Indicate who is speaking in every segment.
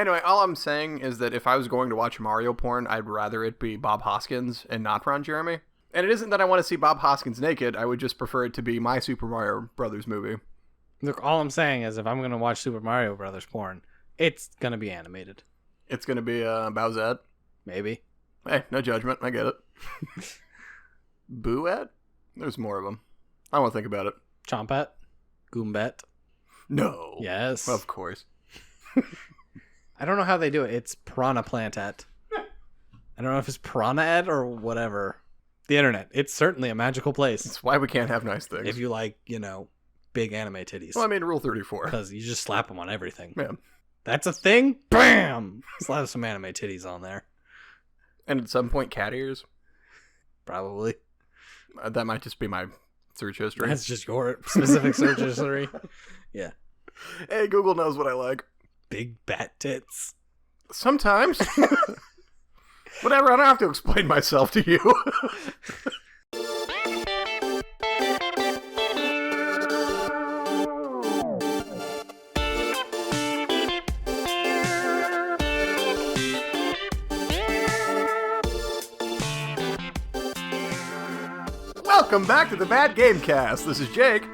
Speaker 1: Anyway, all I'm saying is that if I was going to watch Mario porn, I'd rather it be Bob Hoskins and not Ron Jeremy. And it isn't that I want to see Bob Hoskins naked. I would just prefer it to be my Super Mario Brothers movie.
Speaker 2: Look, all I'm saying is if I'm going to watch Super Mario Brothers porn, it's going to be animated.
Speaker 1: It's going to be Bowsette.
Speaker 2: Maybe.
Speaker 1: Hey, no judgment. I get it. Booette? There's more of them. I won't think about it.
Speaker 2: Chompette? Goombette?
Speaker 1: No.
Speaker 2: Yes.
Speaker 1: Of course.
Speaker 2: I don't know how they do it. It's Piranha Plantet. I don't know if it's Piranha-ed or whatever. The internet. It's certainly a magical place.
Speaker 1: That's why we can't have nice things.
Speaker 2: If you like, big anime titties.
Speaker 1: Well, I mean, Rule 34.
Speaker 2: Because you just slap them on everything.
Speaker 1: Yeah.
Speaker 2: That's a thing? Bam! Slap some anime titties on there.
Speaker 1: And at some point, cat ears.
Speaker 2: Probably.
Speaker 1: That might just be my search history.
Speaker 2: That's just your specific search history. Yeah.
Speaker 1: Hey, Google knows what I like.
Speaker 2: Big bat tits.
Speaker 1: Sometimes. Whatever, I don't have to explain myself to you. Welcome back to the Bad Game Cast. This is Jake.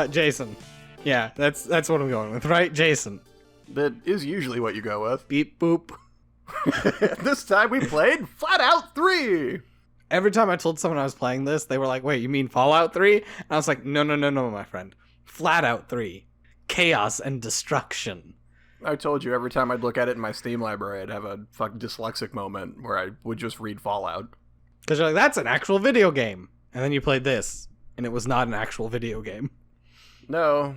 Speaker 2: Jason. Yeah, that's what I'm going with, right? Jason.
Speaker 1: That is usually what you go with.
Speaker 2: Beep boop.
Speaker 1: This time we played FlatOut 3.
Speaker 2: Every time I told someone I was playing this, they were like, wait, you mean Fallout 3? And I was like, no, my friend. FlatOut 3. Chaos and destruction.
Speaker 1: I told you every time I'd look at it in my Steam library, I'd have a fucking dyslexic moment where I would just read Fallout.
Speaker 2: Because you're like, that's an actual video game. And then you played this, and it was not an actual video game.
Speaker 1: No.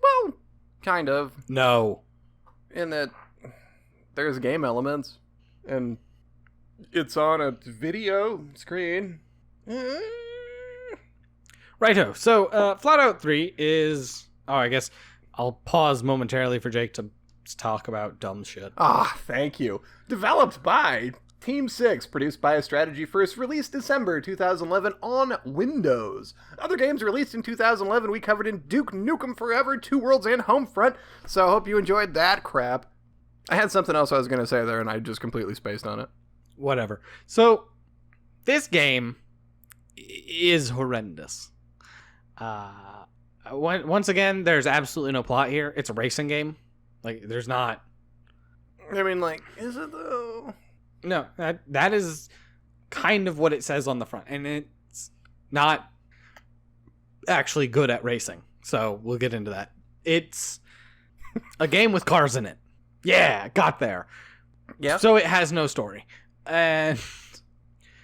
Speaker 1: Well, kind of.
Speaker 2: No.
Speaker 1: In that there's game elements, and it's on a video screen.
Speaker 2: Righto. So, FlatOut 3 is... Oh, I guess I'll pause momentarily for Jake to talk about dumb shit.
Speaker 1: Thank you. Developed by Team 6, produced by Strategy First, released December 2011 on Windows. Other games released in 2011 we covered in Duke Nukem Forever, Two Worlds, and Homefront, so I hope you enjoyed that crap. I had something else I was going to say there, and I just completely spaced on it.
Speaker 2: Whatever. So, this game is horrendous. Once again, there's absolutely no plot here. It's a racing game. Like, there's not...
Speaker 1: I mean, like, is it though?
Speaker 2: No, that is kind of what it says on the front. And it's not actually good at racing. So, we'll get into that. It's a game with cars in it. Yeah, got there.
Speaker 1: Yeah.
Speaker 2: So it has no story. And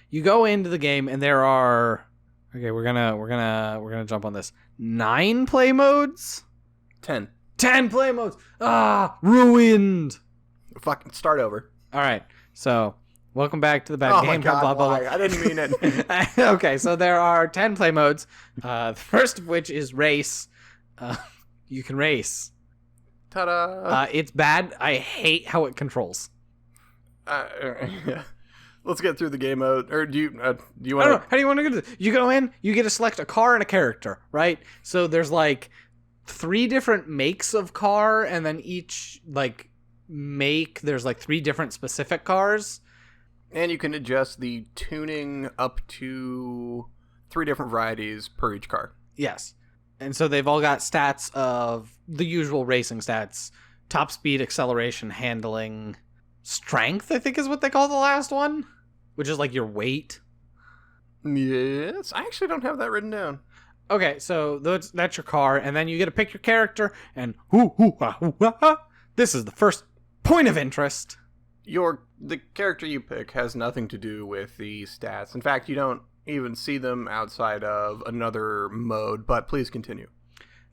Speaker 2: you go into the game and there are we're gonna jump on this. 9 play modes?
Speaker 1: 10
Speaker 2: play modes. Ruined.
Speaker 1: Fucking start over.
Speaker 2: All right. So, welcome back to the Bad Game.
Speaker 1: My God,
Speaker 2: blah, blah, blah.
Speaker 1: I didn't mean it.
Speaker 2: Okay, so there are 10 play modes. The first of which is race. You can race.
Speaker 1: Ta-da!
Speaker 2: It's bad. I hate how it controls.
Speaker 1: Let's get through the game mode. Or do you want to...
Speaker 2: I don't know. How do you want to go to this? You go in, you get to select a car and a character, right? So there's like 3 different makes of car, and then each like make, there's like 3 different specific cars.
Speaker 1: And you can adjust the tuning up to 3 different varieties per each car.
Speaker 2: Yes. And so they've all got stats of the usual racing stats. Top speed, acceleration, handling, strength, I think is what they call the last one. Which is like your weight.
Speaker 1: Yes. I actually don't have that written down.
Speaker 2: Okay, so that's your car. And then you get to pick your character. And this is the first point of interest.
Speaker 1: The character you pick has nothing to do with the stats. In fact, you don't even see them outside of another mode, but please continue.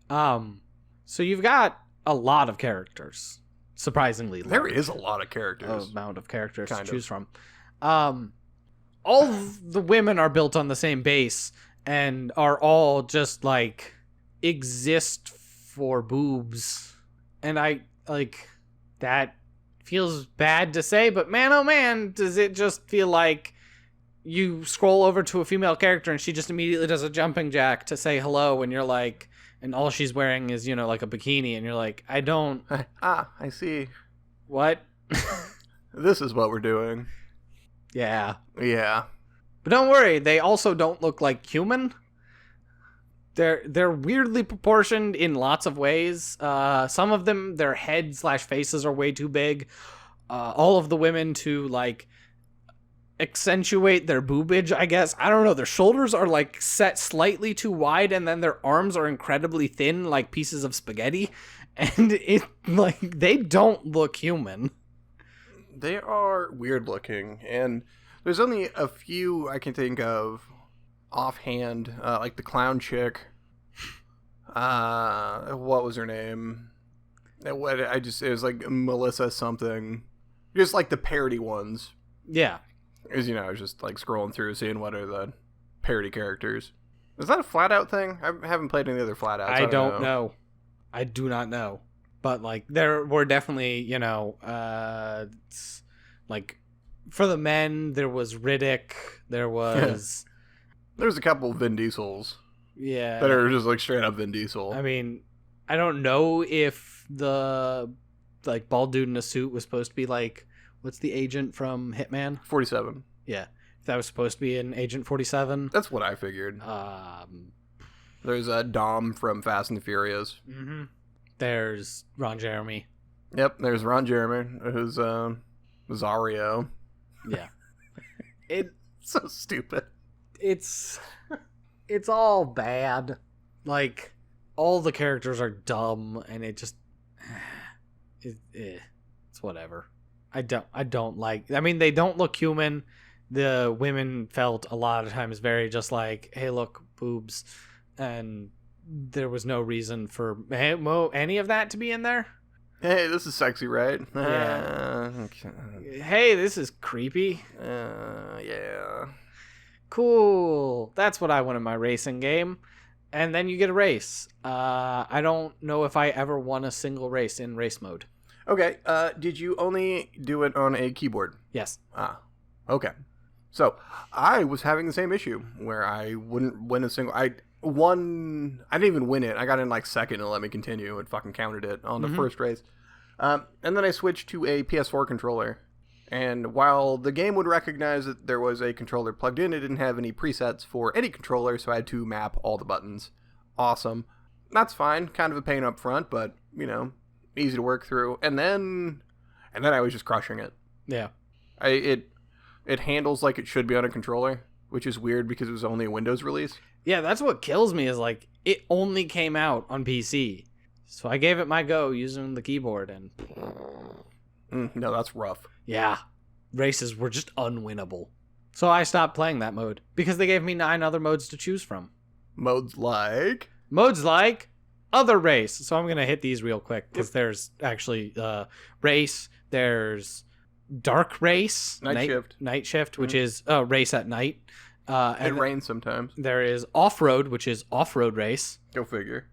Speaker 2: So you've got a lot of characters. Surprisingly
Speaker 1: there
Speaker 2: large
Speaker 1: is a lot of characters.
Speaker 2: Amount of characters
Speaker 1: kind
Speaker 2: to choose from. All of the women are built on the same base and are all just like exist for boobs. And I like that feels bad to say, but man, oh man, does it just feel like you scroll over to a female character and she just immediately does a jumping jack to say hello, and you're like, and all she's wearing is, like a bikini, and you're like, I don't...
Speaker 1: I see.
Speaker 2: What?
Speaker 1: This is what we're doing.
Speaker 2: Yeah.
Speaker 1: Yeah.
Speaker 2: But don't worry, they also don't look like human. They're weirdly proportioned in lots of ways. Some of them, their head/faces are way too big. All of the women to like accentuate their boobage, I guess. I don't know. Their shoulders are like set slightly too wide, and then their arms are incredibly thin, like pieces of spaghetti. And it like they don't look human.
Speaker 1: They are weird looking, and there's only a few I can think of offhand, like the clown chick. What was her name? It was like Melissa something. Just like the parody ones.
Speaker 2: Yeah.
Speaker 1: Because, I was just like scrolling through, seeing what are the parody characters. Is that a FlatOut thing? I haven't played any other FlatOuts.
Speaker 2: I don't know. I do not know. But like there were definitely, like for the men there was Riddick, there was
Speaker 1: there's a couple Vin Diesels.
Speaker 2: Yeah.
Speaker 1: That are just like straight up Vin Diesel.
Speaker 2: I mean, I don't know if the like bald dude in a suit was supposed to be like, what's the agent from Hitman?
Speaker 1: 47.
Speaker 2: Yeah. If that was supposed to be an Agent 47.
Speaker 1: That's what I figured. There's a Dom from Fast and the Furious.
Speaker 2: Mm-hmm. There's Ron Jeremy.
Speaker 1: Yep, there's Ron Jeremy, who's Zario.
Speaker 2: Yeah. It's
Speaker 1: so stupid.
Speaker 2: It's all bad. Like, all the characters are dumb, and it just it's whatever. I don't like. I mean, they don't look human. The women felt a lot of times very just like, hey, look, boobs, and there was no reason for any of that to be in there.
Speaker 1: Hey, this is sexy, right?
Speaker 2: Yeah.
Speaker 1: Okay.
Speaker 2: Hey, this is creepy.
Speaker 1: Yeah.
Speaker 2: Cool. That's what I want in my racing game. And then you get a race. I don't know if I ever won a single race in race mode.
Speaker 1: Okay. Did you only do it on a keyboard?
Speaker 2: Yes.
Speaker 1: Okay. So I was having the same issue where I wouldn't win a single. I didn't even win it. I got in like second and let me continue and fucking counted it on the first race. And then I switched to a PS4 controller. And while the game would recognize that there was a controller plugged in, it didn't have any presets for any controller, so I had to map all the buttons. Awesome. That's fine. Kind of a pain up front, but, easy to work through. And then I was just crushing it.
Speaker 2: Yeah.
Speaker 1: It handles like it should be on a controller, which is weird because it was only a Windows release.
Speaker 2: Yeah, that's what kills me is like it only came out on PC. So I gave it my go using the keyboard and
Speaker 1: no, that's rough.
Speaker 2: Yeah. Races were just unwinnable. So I stopped playing that mode because they gave me 9 other modes to choose from.
Speaker 1: Modes like
Speaker 2: other race. So I'm going to hit these real quick because there's actually race, there's dark race, night shift, which is race at night.
Speaker 1: It rains sometimes.
Speaker 2: There is off-road, which is off-road race.
Speaker 1: Go figure.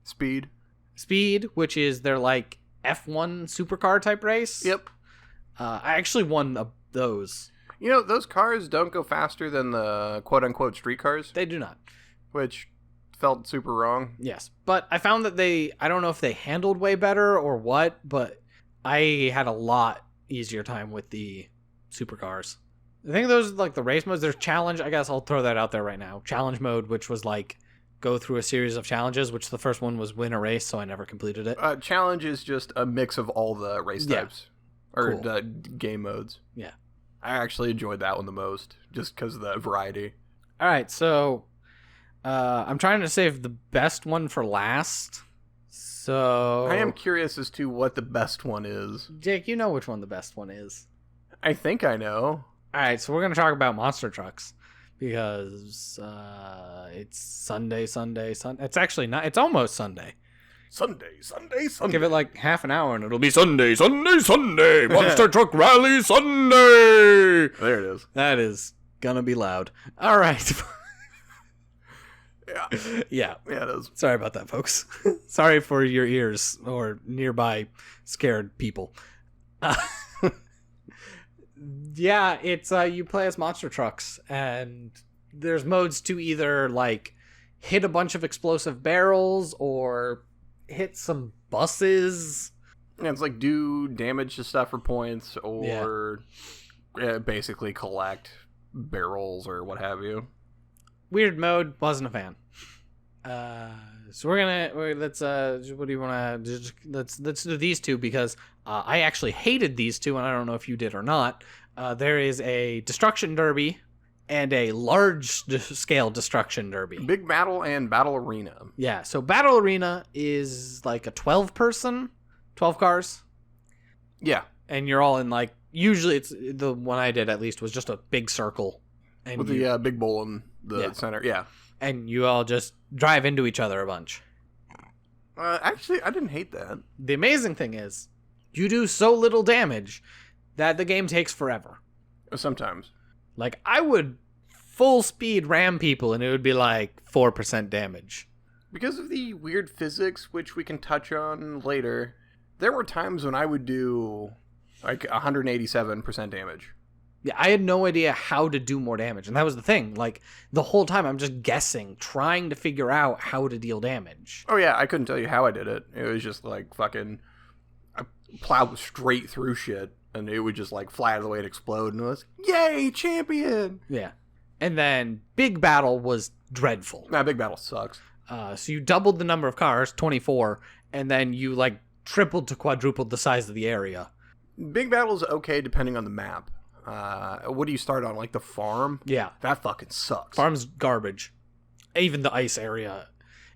Speaker 1: Speed,
Speaker 2: which is their like F1 supercar type race.
Speaker 1: Yep.
Speaker 2: I actually won those.
Speaker 1: Those cars don't go faster than the quote-unquote street cars.
Speaker 2: They do not.
Speaker 1: Which felt super wrong.
Speaker 2: Yes. But I found that I don't know if they handled way better or what, but I had a lot easier time with the supercars. I think those are like the race modes. There's challenge. I guess I'll throw that out there right now. Challenge mode, which was like go through a series of challenges, which the first one was win a race, so I never completed it.
Speaker 1: Challenge is just a mix of all the race types. Or
Speaker 2: cool.
Speaker 1: The game modes.
Speaker 2: Yeah.
Speaker 1: I actually enjoyed that one the most, just because of the variety.
Speaker 2: All right, so I'm trying to save the best one for last. So
Speaker 1: I am curious as to what the best one is.
Speaker 2: Jake, you know which one the best one is.
Speaker 1: I think I know.
Speaker 2: All right, so we're going to talk about monster trucks because it's Sunday. It's actually not. It's almost Sunday.
Speaker 1: Sunday.
Speaker 2: Give it like half an hour and it'll be Sunday. Monster Truck Rally Sunday.
Speaker 1: There it is.
Speaker 2: That is gonna be loud. All right. Yeah,
Speaker 1: it is.
Speaker 2: Sorry about that, folks. Sorry for your ears or nearby scared people. Yeah, it's you play as monster trucks and there's modes to either like hit a bunch of explosive barrels or hit some buses
Speaker 1: Yeah, it's like do damage to stuff for points or basically collect barrels or what have you.
Speaker 2: Weird mode, wasn't a fan. So let's what do you want to let's do these two because I actually hated these two and I don't know if you did or not. There is a destruction derby and a large scale destruction derby.
Speaker 1: Big battle and battle arena.
Speaker 2: Yeah, so battle arena is like a 12 cars.
Speaker 1: Yeah.
Speaker 2: And you're all in like, usually it's the one I did at least was just a big circle. And
Speaker 1: with the big bowl in the center. Yeah.
Speaker 2: And you all just drive into each other a bunch.
Speaker 1: Actually, I didn't hate that.
Speaker 2: The amazing thing is, you do so little damage that the game takes forever.
Speaker 1: Sometimes.
Speaker 2: Like, I would full speed ram people and it would be like 4% damage.
Speaker 1: Because of the weird physics, which we can touch on later, there were times when I would do like 187% damage.
Speaker 2: Yeah, I had no idea how to do more damage. And that was the thing. Like, the whole time I'm just guessing, trying to figure out how to deal damage.
Speaker 1: Oh, yeah, I couldn't tell you how I did it. It was just like fucking, I plowed straight through shit, and it would just like fly out of the way and explode, and it was, yay, champion!
Speaker 2: Yeah. And then Big Battle was dreadful.
Speaker 1: Nah, Big Battle sucks.
Speaker 2: So you doubled the number of cars, 24, and then you like tripled to quadrupled the size of the area.
Speaker 1: Big Battle's okay depending on the map. What do you start on? Like the farm?
Speaker 2: Yeah.
Speaker 1: That fucking sucks.
Speaker 2: Farm's garbage. Even the ice area.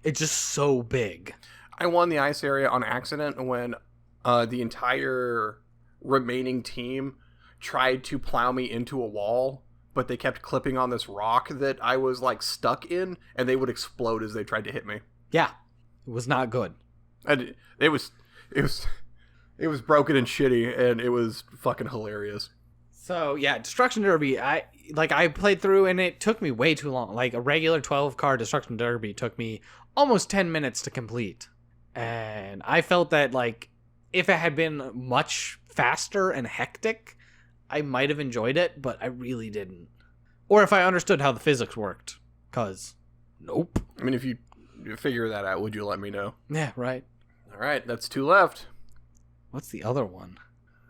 Speaker 2: It's just so big.
Speaker 1: I won the ice area on accident when the entire remaining team tried to plow me into a wall, but they kept clipping on this rock that I was like stuck in, and they would explode as they tried to hit me.
Speaker 2: Yeah. It was not good.
Speaker 1: It was broken and shitty, and it was fucking hilarious.
Speaker 2: So yeah, Destruction Derby, I played through and it took me way too long. Like a regular 12-car Destruction Derby took me almost 10 minutes to complete. And I felt that like if it had been much faster and hectic, I might have enjoyed it, but I really didn't. Or if I understood how the physics worked, cause nope.
Speaker 1: I mean, if you figure that out, would you let me know?
Speaker 2: Yeah, right.
Speaker 1: All right, that's 2 left.
Speaker 2: What's the other one?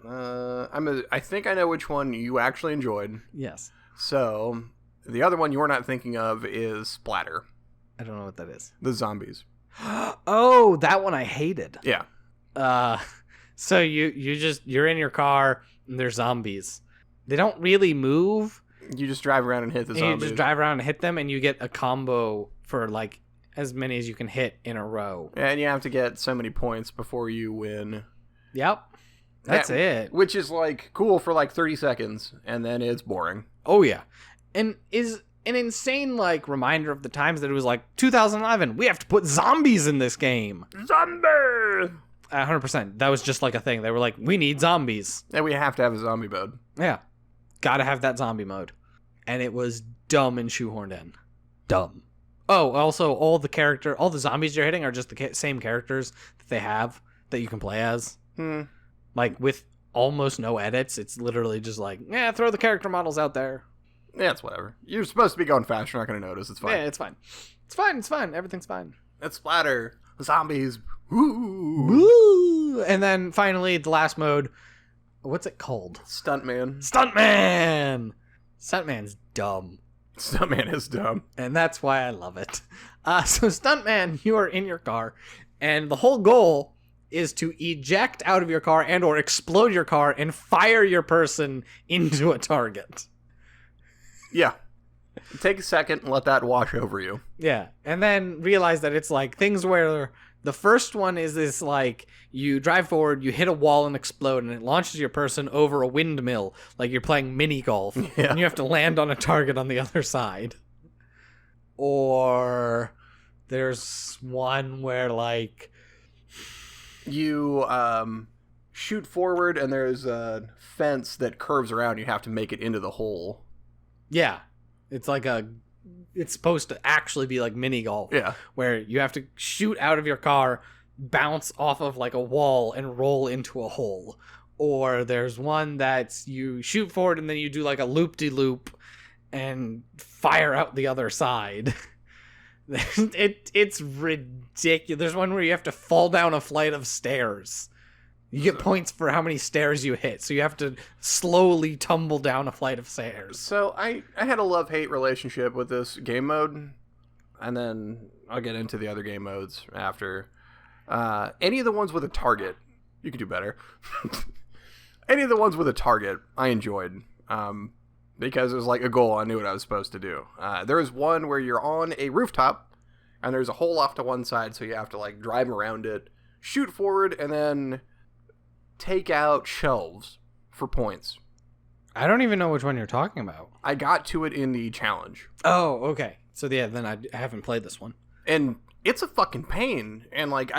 Speaker 1: I think I know which one you actually enjoyed.
Speaker 2: Yes.
Speaker 1: So, the other one you're not thinking of is Splatter.
Speaker 2: I don't know what that is.
Speaker 1: The zombies.
Speaker 2: Oh, that one I hated.
Speaker 1: Yeah.
Speaker 2: So you're in your car and there's zombies. They don't really move.
Speaker 1: You just drive around and hit the zombies.
Speaker 2: You just drive around and hit them, and you get a combo for like as many as you can hit in a row.
Speaker 1: And you have to get so many points before you win.
Speaker 2: Yep. That's it.
Speaker 1: Which is like cool for like 30 seconds, and then it's boring.
Speaker 2: Oh yeah. And is an insane like reminder of the times that it was like 2011. We have to put zombies in this game.
Speaker 1: Zombie!
Speaker 2: 100%. That was just like a thing. They were like, we need zombies.
Speaker 1: And we have to have a zombie mode.
Speaker 2: Yeah. Gotta have that zombie mode. And it was dumb and shoehorned in. Dumb. Oh, also, all the zombies you're hitting are just the same characters that they have that you can play as. Like, with almost no edits, it's literally just like, throw the character models out there.
Speaker 1: Yeah, it's whatever. You're supposed to be going fast. You're not going to notice. It's fine.
Speaker 2: Yeah, it's fine. It's fine. It's fine. Everything's fine.
Speaker 1: It's Splatter. Zombies. Woo!
Speaker 2: Woo! And then, finally, the last mode. What's it called?
Speaker 1: Stuntman.
Speaker 2: Stuntman! Stuntman's dumb.
Speaker 1: Stuntman is dumb.
Speaker 2: And that's why I love it. So, Stuntman, you are in your car, and the whole goal is to eject out of your car and or explode your car and fire your person into a target.
Speaker 1: Yeah. Take a second and let that wash over you.
Speaker 2: Yeah. And then realize that it's like things where the first one is this like you drive forward, you hit a wall and explode, and it launches your person over a windmill like you're playing mini golf.
Speaker 1: Yeah.
Speaker 2: And you have to land on a target on the other side. Or there's one where like
Speaker 1: you shoot forward and there's a fence that curves around. You have to make it into the hole.
Speaker 2: Yeah. It's supposed to actually be like mini golf.
Speaker 1: Yeah.
Speaker 2: Where you have to shoot out of your car, bounce off of like a wall, and roll into a hole. Or there's one that's you shoot forward and then you do like a loop-de-loop and fire out the other side. It's ridiculous. There's one where you have to fall down a flight of stairs You get points for how many stairs you hit, so you have to slowly tumble down a flight of stairs.
Speaker 1: So I had a love-hate relationship with this game mode, and then I'll get into the other game modes after. Any of the ones with a target, you can do better. Any of the ones with a target, I enjoyed. Because it was like a goal. I knew what I was supposed to do. There is one where you're on a rooftop, and there's a hole off to one side, so you have to like drive around it, shoot forward, and then take out shelves for points.
Speaker 2: I don't even know which one you're talking about.
Speaker 1: I got to it in the challenge.
Speaker 2: Oh, okay. So yeah, then I haven't played this one.
Speaker 1: And it's a fucking pain. And like,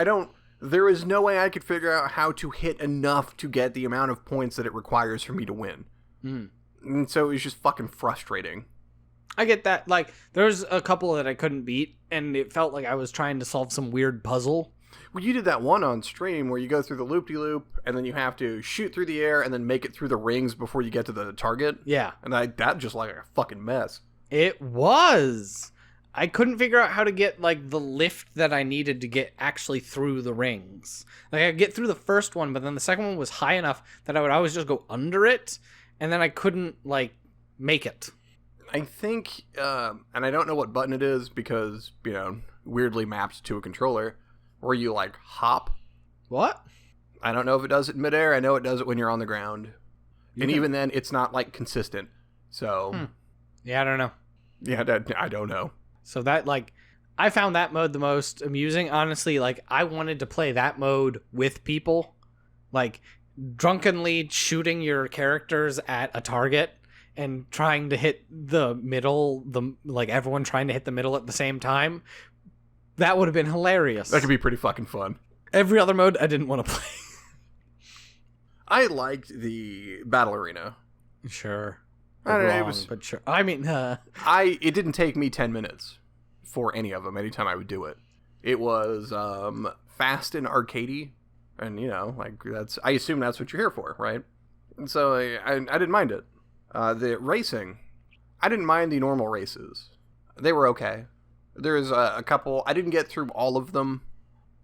Speaker 1: there is no way I could figure out how to hit enough to get the amount of points that it requires for me to win. And so it was just fucking frustrating.
Speaker 2: I get that. Like, there's a couple that I couldn't beat, and it felt like I was trying to solve some weird puzzle.
Speaker 1: Well, you did that one on stream where you go through the loop-de-loop, and then you have to shoot through the air and then make it through the rings before you get to the target.
Speaker 2: Yeah.
Speaker 1: And that just like a fucking mess.
Speaker 2: It was. I couldn't figure out how to get, like, the lift that I needed to get actually through the rings. Like, I could get through the first one, but then the second one was high enough that I would always just go under it, and then I couldn't, like, make it.
Speaker 1: I think, and I don't know what button it is because, weirdly mapped to a controller, where you, like, hop.
Speaker 2: What?
Speaker 1: I don't know if it does it in midair. I know it does it when you're on the ground. And even then, it's not, like, consistent. So.
Speaker 2: Yeah, I don't know.
Speaker 1: Yeah, I don't know.
Speaker 2: So that, like, I found that mode the most amusing. Honestly, like, I wanted to play that mode with people. Like, drunkenly shooting your characters at a target and trying to hit the middle, like, everyone trying to hit the middle at the same time. That would have been hilarious.
Speaker 1: That could be pretty fucking fun.
Speaker 2: Every other mode, I didn't want to play.
Speaker 1: I liked the battle arena.
Speaker 2: Sure.
Speaker 1: I don't know,
Speaker 2: but sure. I mean,
Speaker 1: it didn't take me 10 minutes for any of them, anytime I would do it. It was fast and arcadey, and, like, I assume that's what you're here for, right? And so I didn't mind it. The racing, I didn't mind the normal races. They were okay. There's a couple, I didn't get through all of them,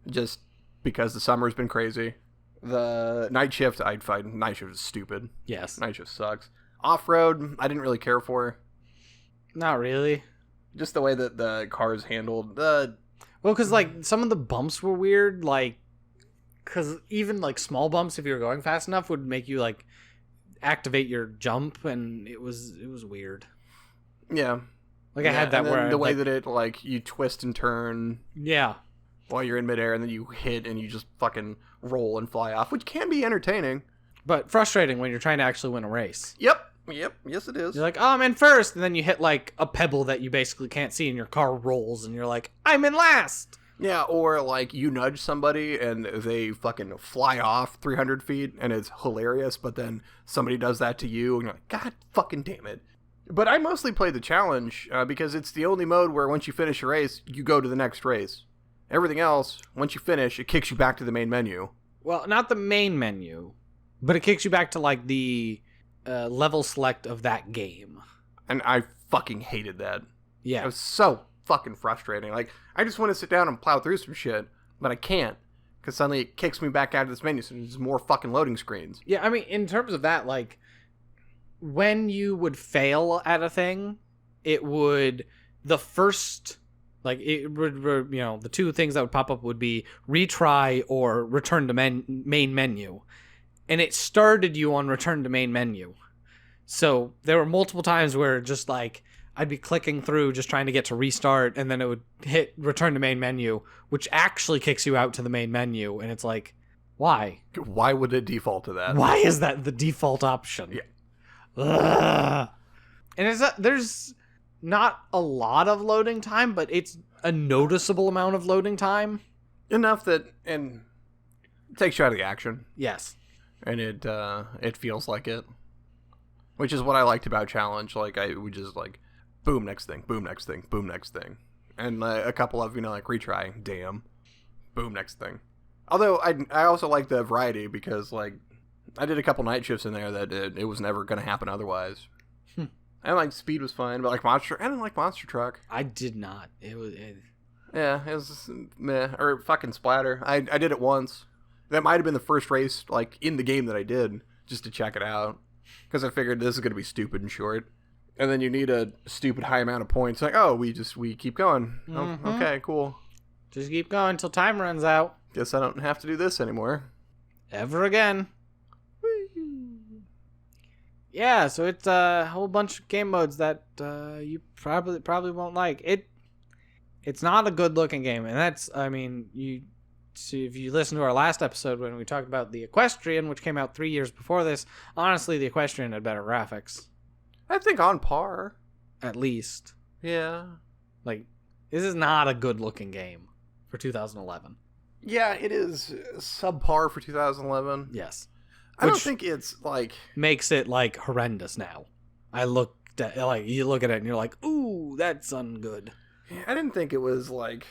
Speaker 1: just because the summer's been crazy. The night shift, night shift is stupid.
Speaker 2: yes.
Speaker 1: Night shift sucks. Off-road, I didn't really care for.
Speaker 2: Not really.
Speaker 1: Just the way that the cars handled.
Speaker 2: Well, because, like, some of the bumps were weird, like, because even, like, small bumps, if you were going fast enough, would make you, like, activate your jump, and it was weird.
Speaker 1: Yeah.
Speaker 2: Like, I had that where
Speaker 1: the way that it, like, you twist and turn.
Speaker 2: Yeah.
Speaker 1: While you're in midair, and then you hit, and you just fucking roll and fly off, which can be entertaining.
Speaker 2: But frustrating when you're trying to actually win a race.
Speaker 1: Yep. Yes, it is.
Speaker 2: You're like, oh, I'm in first, and then you hit, like, a pebble that you basically can't see, and your car rolls, and you're like, I'm in last!
Speaker 1: Yeah, or, like, you nudge somebody, and they fucking fly off 300 feet, and it's hilarious, but then somebody does that to you, and you're like, God fucking damn it. But I mostly play the challenge, because it's the only mode where once you finish a race, you go to the next race. Everything else, once you finish, it kicks you back to the main menu.
Speaker 2: Well, not the main menu, but it kicks you back to, like, the level select of that game.
Speaker 1: And I fucking hated that.
Speaker 2: Yeah.
Speaker 1: It was so fucking frustrating. Like, I just want to sit down and plow through some shit, but I can't. Because suddenly it kicks me back out of this menu, so there's more fucking loading screens.
Speaker 2: Yeah, I mean, in terms of that, like, when you would fail at a thing, it would, the first, like, it would, the two things that would pop up would be retry or return to main menu. And it started you on return to main menu. So there were multiple times where just, like, I'd be clicking through just trying to get to restart, and then it would hit return to main menu, which actually kicks you out to the main menu. And it's like, why?
Speaker 1: Why would it default to that?
Speaker 2: Why is that the default option?
Speaker 1: Yeah.
Speaker 2: Ugh. And there's not a lot of loading time, but it's a noticeable amount of loading time.
Speaker 1: Enough that, and it takes you out of the action.
Speaker 2: Yes.
Speaker 1: And it feels like it. Which is what I liked about Challenge. Like, I would just, like, boom, next thing, boom, next thing, boom, next thing. And a couple of, like, retry, damn, boom, next thing. Although, I also like the variety because, like, I did a couple night shifts in there that it was never going to happen otherwise. And, like, speed was fine, but, like, I didn't like Monster Truck.
Speaker 2: I did not.
Speaker 1: Yeah, it was meh. Or fucking Splatter. I did it once. That might have been the first race, like, in the game that I did, just to check it out. Because I figured this is going to be stupid and short. And then you need a stupid high amount of points. Like, oh, we keep going. Oh, okay, cool.
Speaker 2: Just keep going until time runs out.
Speaker 1: Guess I don't have to do this anymore.
Speaker 2: Ever again. Yeah, so it's a whole bunch of game modes that you probably won't like. It's not a good looking game, and that's, I mean, you see, if you listen to our last episode when we talked about the Equestrian, which came out 3 years before this, honestly, the Equestrian had better graphics.
Speaker 1: I think on par.
Speaker 2: At least.
Speaker 1: Yeah.
Speaker 2: Like, this is not a good looking game for 2011.
Speaker 1: Yeah, it is subpar for 2011.
Speaker 2: Yes.
Speaker 1: I don't think it's like...
Speaker 2: Makes it, like, horrendous now. You look at it and you're like, ooh, that's ungood.
Speaker 1: I didn't think it was, like,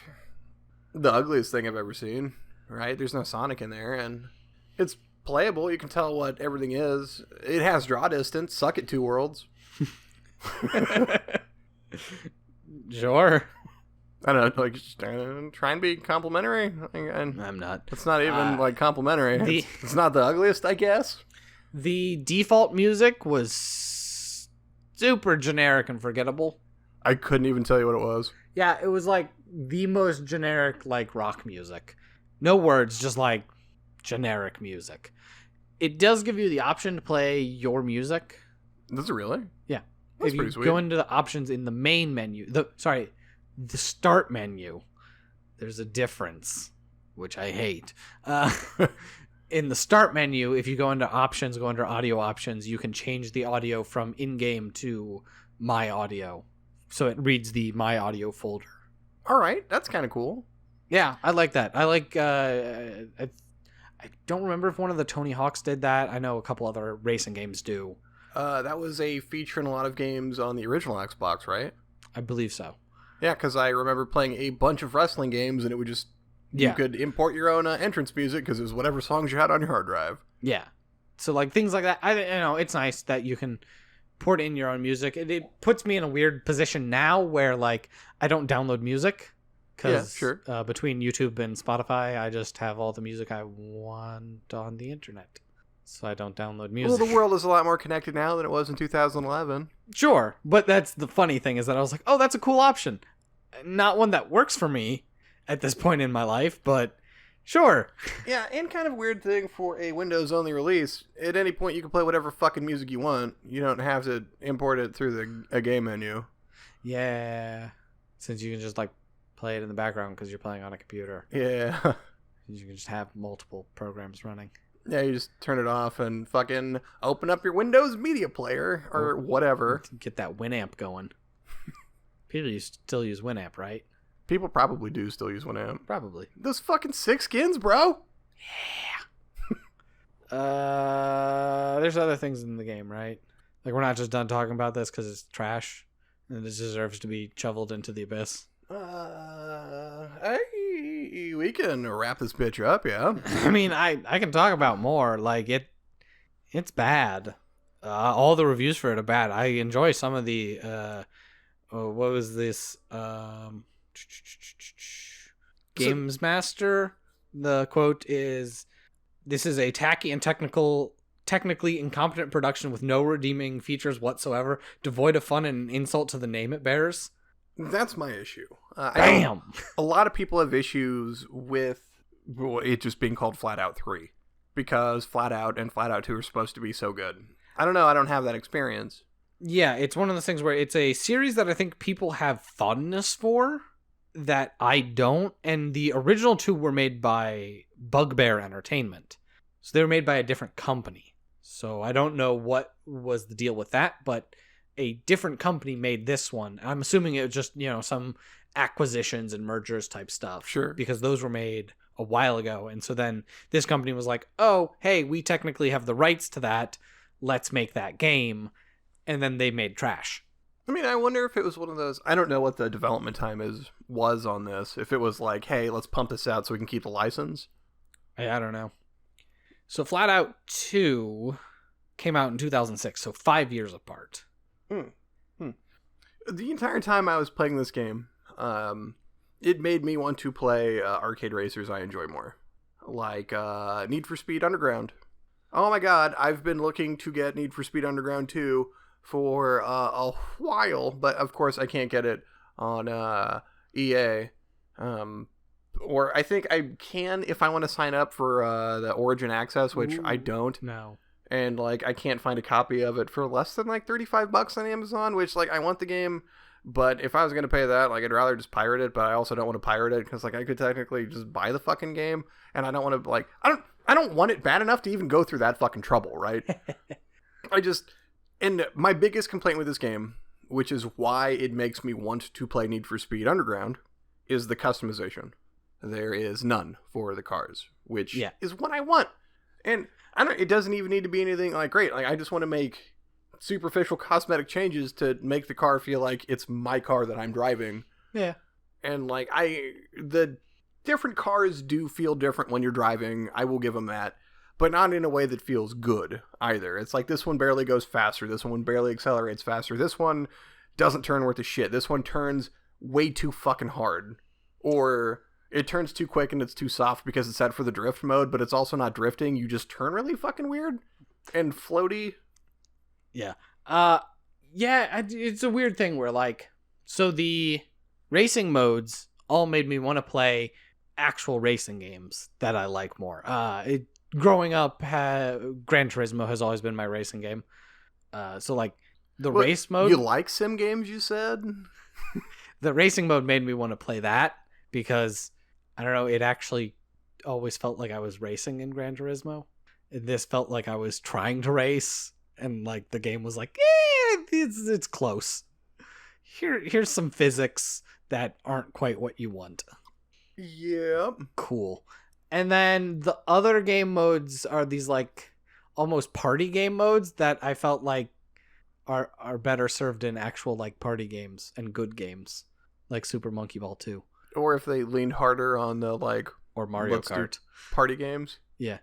Speaker 1: the ugliest thing I've ever seen, right? There's no Sonic in there, and it's playable. You can tell what everything is. It has draw distance. Suck it, Two Worlds.
Speaker 2: Sure.
Speaker 1: I don't know, like, just try and be complimentary.
Speaker 2: I'm not.
Speaker 1: It's not even, like, complimentary. It's not the ugliest, I guess.
Speaker 2: The default music was super generic and forgettable.
Speaker 1: I couldn't even tell you what it was.
Speaker 2: Yeah, it was, like, the most generic, like, rock music. No words, just, like, generic music. It does give you the option to play your music.
Speaker 1: Does it really?
Speaker 2: Yeah.
Speaker 1: That's
Speaker 2: if
Speaker 1: pretty
Speaker 2: you
Speaker 1: sweet.
Speaker 2: go into the options in the main menu, the start menu, there's a difference, which I hate. In the start menu, if you go into options, go under audio options, you can change the audio from in-game to my audio. So it reads the my audio folder.
Speaker 1: All right, that's kind of cool.
Speaker 2: Yeah, I like that. I like, I don't remember if one of the Tony Hawks did that. I know a couple other racing games do.
Speaker 1: That was a feature in a lot of games on the original Xbox, right?
Speaker 2: I believe so.
Speaker 1: Yeah, because I remember playing a bunch of wrestling games, and it would just...
Speaker 2: Yeah.
Speaker 1: You could import your own entrance music, because it was whatever songs you had on your hard drive.
Speaker 2: Yeah. So, like, things like that. It's nice that you can port in your own music. It puts me in a weird position now where, like, I don't download music. Because
Speaker 1: sure.
Speaker 2: Between YouTube and Spotify, I just have all the music I want on the internet. So I don't download music.
Speaker 1: Well, the world is a lot more connected now than it was in 2011.
Speaker 2: Sure, but that's the funny thing is that I was like, oh, that's a cool option. Not one that works for me at this point in my life, but sure.
Speaker 1: Yeah, and kind of weird thing for a Windows-only release. At any point, you can play whatever fucking music you want. You don't have to import it through a game menu.
Speaker 2: Yeah, since you can just, like, play it in the background because you're playing on a computer.
Speaker 1: Yeah.
Speaker 2: You can just have multiple programs running.
Speaker 1: Yeah, you just turn it off and fucking open up your Windows Media Player or whatever.
Speaker 2: Get that Winamp going. People still use Winamp, right?
Speaker 1: People probably do still use Winamp.
Speaker 2: Probably.
Speaker 1: Those fucking 6 skins, bro.
Speaker 2: Yeah. There's other things in the game, right? Like, we're not just done talking about this because it's trash and it deserves to be shoveled into the abyss.
Speaker 1: We can wrap this bitch up, yeah.
Speaker 2: I mean, I can talk about more. Like, it's bad. All the reviews for it are bad. I enjoy some of the what was this Games Master? The quote is, "This is a tacky and technically incompetent production with no redeeming features whatsoever, devoid of fun and an insult to the name it bears."
Speaker 1: That's my issue.
Speaker 2: Bam!
Speaker 1: A lot of people have issues with it just being called FlatOut 3 because FlatOut and FlatOut 2 are supposed to be so good. I don't know. I don't have that experience.
Speaker 2: Yeah, it's one of those things where it's a series that I think people have fondness for that I don't. And the original two were made by Bugbear Entertainment. So they were made by a different company. So I don't know what was the deal with that, but a different company made this one. I'm assuming it was just, some acquisitions and mergers type stuff.
Speaker 1: Sure.
Speaker 2: Because those were made a while ago. And so then this company was like, oh, hey, we technically have the rights to that. Let's make that game. And then they made trash.
Speaker 1: I mean, I wonder if it was one of those... I don't know what the development time was on this. If it was like, hey, let's pump this out so we can keep the license.
Speaker 2: I don't know. So FlatOut 2 came out in 2006, so 5 years apart.
Speaker 1: The entire time I was playing this game, it made me want to play arcade racers I enjoy more. like Need for Speed Underground. Oh my god, I've been looking to get Need for Speed Underground 2 for a while, but of course I can't get it on EA. Or I think I can if I want to sign up for the Origin Access, which I don't.
Speaker 2: No.
Speaker 1: And like I can't find a copy of it for less than like $35 on Amazon, which like I want the game, but if I was gonna pay that, like I'd rather just pirate it. But I also don't want to pirate it because like I could technically just buy the fucking game, and I don't want to like I don't want it bad enough to even go through that fucking trouble, right? And my biggest complaint with this game, which is why it makes me want to play Need for Speed Underground, is the customization. There is none for the cars, which is what I want. And it doesn't even need to be anything like great. Like I just want to make superficial cosmetic changes to make the car feel like it's my car that I'm driving.
Speaker 2: Yeah.
Speaker 1: And like the different cars do feel different when you're driving. I will give them that, but not in a way that feels good either. It's like this one barely goes faster. This one barely accelerates faster. This one doesn't turn worth a shit. This one turns way too fucking hard. Or it turns too quick and it's too soft because it's set for the drift mode, but it's also not drifting. You just turn really fucking weird and floaty.
Speaker 2: Yeah. It's a weird thing where like, so the racing modes all made me want to play actual racing games that I like more. Growing up, Gran Turismo has always been my racing game. So like race mode.
Speaker 1: You like sim games, you said?
Speaker 2: The racing mode made me want to play that because I don't know, it actually always felt like I was racing in Gran Turismo. This felt like I was trying to race, and like the game was like, it's close. Here's some physics that aren't quite what you want.
Speaker 1: Yep.
Speaker 2: Cool. And then the other game modes are these like almost party game modes that I felt like are better served in actual like party games and good games, like Super Monkey Ball 2.
Speaker 1: Or if they leaned harder on the like
Speaker 2: or Mario Kart
Speaker 1: party games.
Speaker 2: Yeah,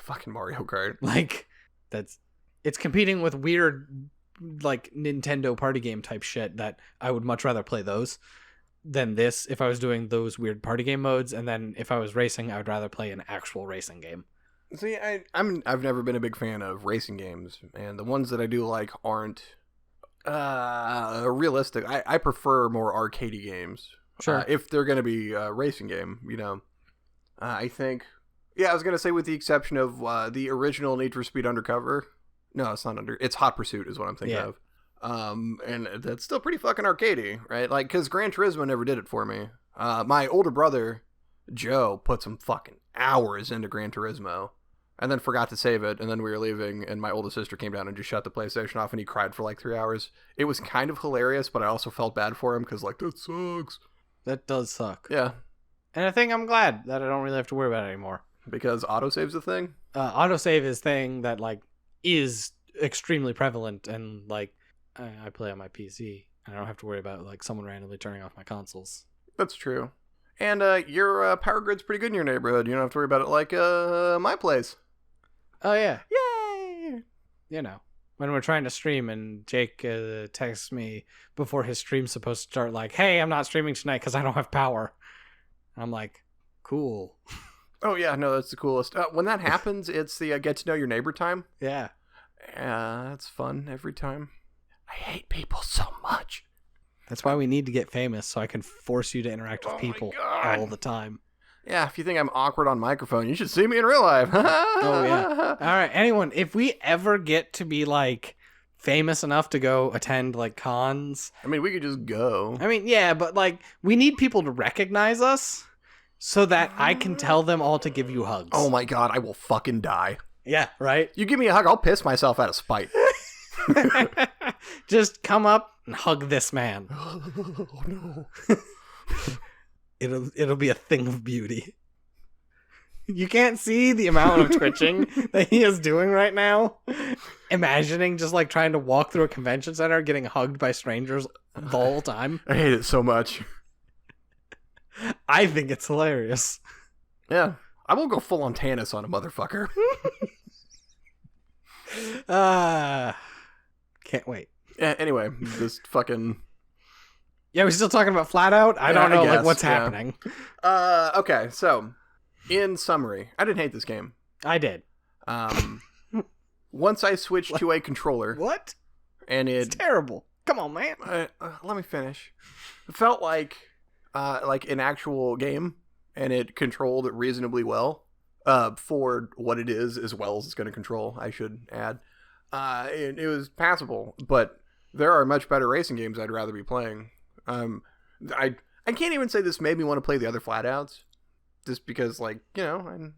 Speaker 1: fucking Mario Kart.
Speaker 2: Like it's competing with weird like Nintendo party game type shit that I would much rather play those than this if I was doing those weird party game modes. And then if I was racing, I would rather play an actual racing game.
Speaker 1: See, I've never been a big fan of racing games, and the ones that I do like aren't realistic. I prefer more arcadey games.
Speaker 2: Sure.
Speaker 1: If they're going to be a racing game, you know. I think, I was going to say with the exception of the original Need for Speed Undercover. No, it's not it's Hot Pursuit is what I'm thinking of. And that's still pretty fucking arcadey, right? Like, because Gran Turismo never did it for me. My older brother, Joe, put some fucking hours into Gran Turismo and then forgot to save it, and then we were leaving, and my older sister came down and just shut the PlayStation off, and he cried for like 3 hours. It was kind of hilarious, but I also felt bad for him because, like, that sucks.
Speaker 2: That does suck.
Speaker 1: Yeah.
Speaker 2: And I think I'm glad that I don't really have to worry about it anymore.
Speaker 1: Because autosave's a thing?
Speaker 2: Autosave is thing that, like, is extremely prevalent, and, like, I play on my PC. I don't have to worry about, like, someone randomly turning off my consoles.
Speaker 1: That's true. And your power grid's pretty good in your neighborhood. You don't have to worry about it like my place.
Speaker 2: Oh, yeah.
Speaker 1: Yay!
Speaker 2: You know, when we're trying to stream and Jake texts me before his stream's supposed to start like, hey, I'm not streaming tonight because I don't have power. I'm like, cool.
Speaker 1: Oh, yeah, no, that's the coolest. When that happens, it's the get to know your neighbor time.
Speaker 2: Yeah.
Speaker 1: That's fun every time. I hate people so much.
Speaker 2: That's why we need to get famous, so I can force you to interact with people all the time.
Speaker 1: Yeah, if you think I'm awkward on microphone, you should see me in real life.
Speaker 2: Oh, yeah. All right, anyone, if we ever get to be, like, famous enough to go attend, like, cons...
Speaker 1: I mean, we could just go.
Speaker 2: I mean, yeah, but, like, we need people to recognize us so that I can tell them all to give you hugs.
Speaker 1: Oh, my God, I will fucking die.
Speaker 2: Yeah, right?
Speaker 1: You give me a hug, I'll piss myself out of spite.
Speaker 2: Just come up and hug this man.
Speaker 1: Oh, no.
Speaker 2: It'll be a thing of beauty. You can't see the amount of twitching that he is doing right now. Imagining just like trying to walk through a convention center, getting hugged by strangers the whole time.
Speaker 1: I hate it so much.
Speaker 2: I think it's hilarious.
Speaker 1: Yeah. I will go full on Tannis on a motherfucker.
Speaker 2: Can't wait.
Speaker 1: Anyway, just fucking...
Speaker 2: Yeah, we're still talking about FlatOut? I don't know
Speaker 1: guess,
Speaker 2: like what's happening.
Speaker 1: Okay, so In summary, I didn't hate this game.
Speaker 2: I did.
Speaker 1: Once I switched to a controller,
Speaker 2: What?
Speaker 1: and
Speaker 2: It's terrible. Come on, man.
Speaker 1: let me finish. It felt like an actual game, and it controlled reasonably well for what it is, as well as it's going to control, I should add. It was passable, but there are much better racing games I'd rather be playing. I can't even say this made me want to play the other FlatOuts, just because, like, you know,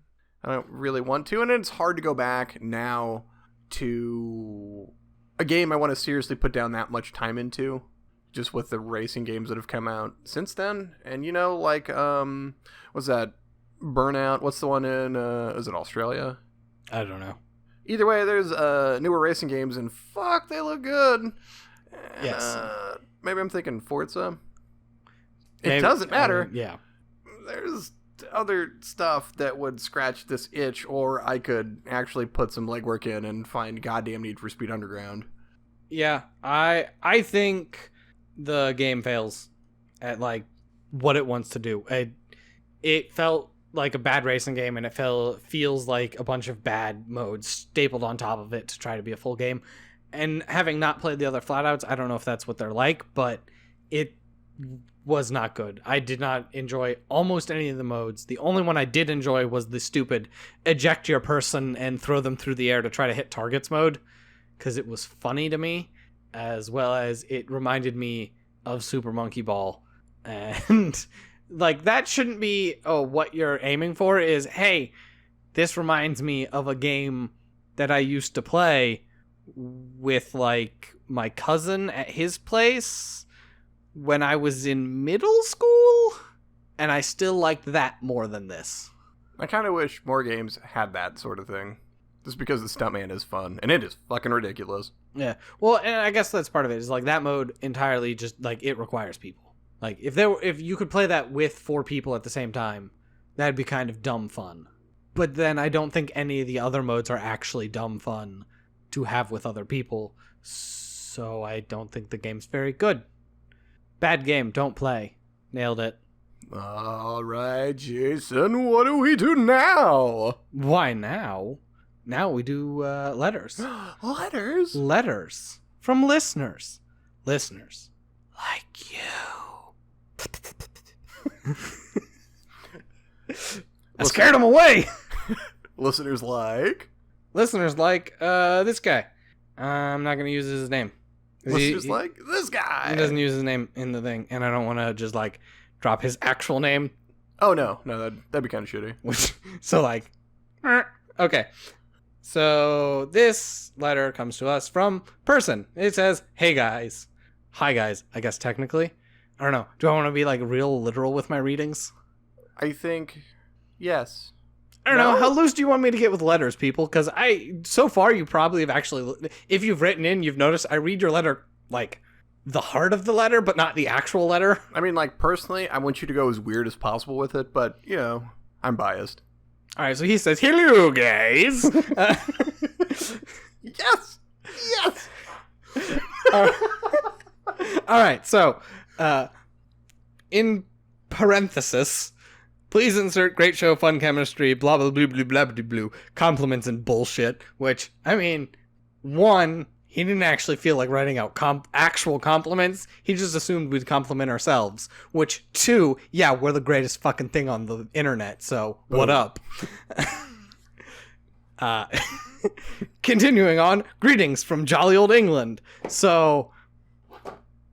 Speaker 1: I don't really want to, and it's hard to go back now to a game I want to seriously put down that much time into, just with the racing games that have come out since then. And, you know, like, what's that? Burnout? What's the one in, is it Australia?
Speaker 2: I don't know.
Speaker 1: Either way, there's newer racing games, and fuck, they look good. And,
Speaker 2: Yes.
Speaker 1: Maybe I'm thinking Forza.
Speaker 2: Maybe,
Speaker 1: It doesn't matter.
Speaker 2: Yeah.
Speaker 1: There's other stuff that would scratch this itch, or I could actually put some legwork in and find goddamn Need for Speed Underground.
Speaker 2: Yeah, I think the game fails at, like, what it wants to do. It felt like a bad racing game, and it feels like a bunch of bad modes stapled on top of it to try to be a full game. And having not played the other FlatOuts, I don't know if that's what they're like, but it was not good. I did not enjoy almost any of the modes. The only one I did enjoy was the stupid eject your person and throw them through the air to try to hit targets mode, because it was funny to me, as well as it reminded me of Super Monkey Ball. And like, that shouldn't be what you're aiming for. Is, hey, this reminds me of a game that I used to play with, like, my cousin at his place when I was in middle school, and I still liked that more than this.
Speaker 1: I kind of wish more games had that sort of thing, just because the stuntman is fun, and it is fucking ridiculous.
Speaker 2: Yeah, well, and I guess that's part of it, is like that mode entirely just, like, it requires people. Like, if you could play that with 4 people at the same time, that'd be kind of dumb fun. But then I don't think any of the other modes are actually dumb fun to have with other people, so I don't think the game's very good. Bad game, don't play. Nailed it.
Speaker 1: All right, Jason, what do we do now?
Speaker 2: Why now? Now we do letters.
Speaker 1: Letters?
Speaker 2: Letters from listeners. Listeners like you. I scared them away.
Speaker 1: Listeners like?
Speaker 2: Listeners like this guy. I'm not going to use his name.
Speaker 1: Listeners like this guy.
Speaker 2: He doesn't use his name in the thing, and I don't want to just, like, drop his actual name.
Speaker 1: Oh, no, that'd be kind of shitty.
Speaker 2: So, like, okay. So this letter comes to us from person. It says, "Hey guys." Hi guys, I guess technically. I don't know. Do I want to be, like, real literal with my readings?
Speaker 1: I think yes.
Speaker 2: I don't know. How loose do you want me to get with letters, people? Because so far, you probably have actually, if you've written in, you've noticed I read your letter, like, the heart of the letter, but not the actual letter.
Speaker 1: I mean, like, personally, I want you to go as weird as possible with it, but, you know, I'm biased.
Speaker 2: All right, so he says, "Hello, guys."
Speaker 1: Yes! Yes!
Speaker 2: All right, so, in parenthesis, please insert great show, fun chemistry, blah, blah, blah, blah, blah, blah, blah, compliments and bullshit, which, I mean, one, he didn't actually feel like writing out actual compliments. He just assumed we'd compliment ourselves, which, two, yeah, we're the greatest fucking thing on the internet, so what up? Continuing on, greetings from jolly old England. So,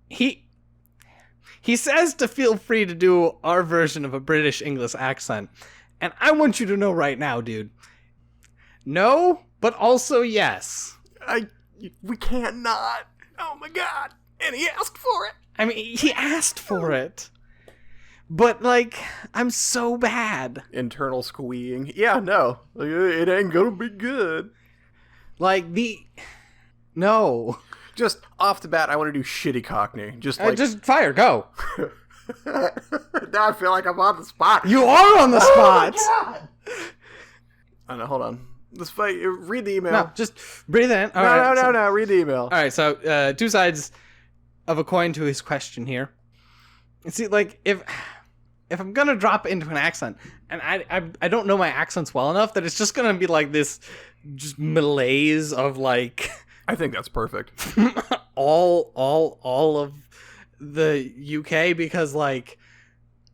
Speaker 2: he says to feel free to do our version of a British English accent. And I want you to know right now, dude. No, but also yes.
Speaker 1: We can't not. Oh my god. And he asked for it.
Speaker 2: I mean, he asked for it. But, like, I'm so bad.
Speaker 1: Internal squeeing. Yeah, no. It ain't gonna be good.
Speaker 2: Like, no.
Speaker 1: Just off the bat, I want to do shitty Cockney. Just
Speaker 2: fire, go.
Speaker 1: Now I feel like I'm on the spot.
Speaker 2: You are on the spot.
Speaker 1: Oh my god. Oh, no, hold on. Let's fight. Read the email.
Speaker 2: No, just breathe in.
Speaker 1: No. Read the email.
Speaker 2: All right, so 2 sides of a coin to his question here. See, like, if if I'm gonna drop into an accent, and I don't know my accents well enough that it's just gonna be like this, just malaise of like
Speaker 1: I think that's perfect.
Speaker 2: all of the UK, because like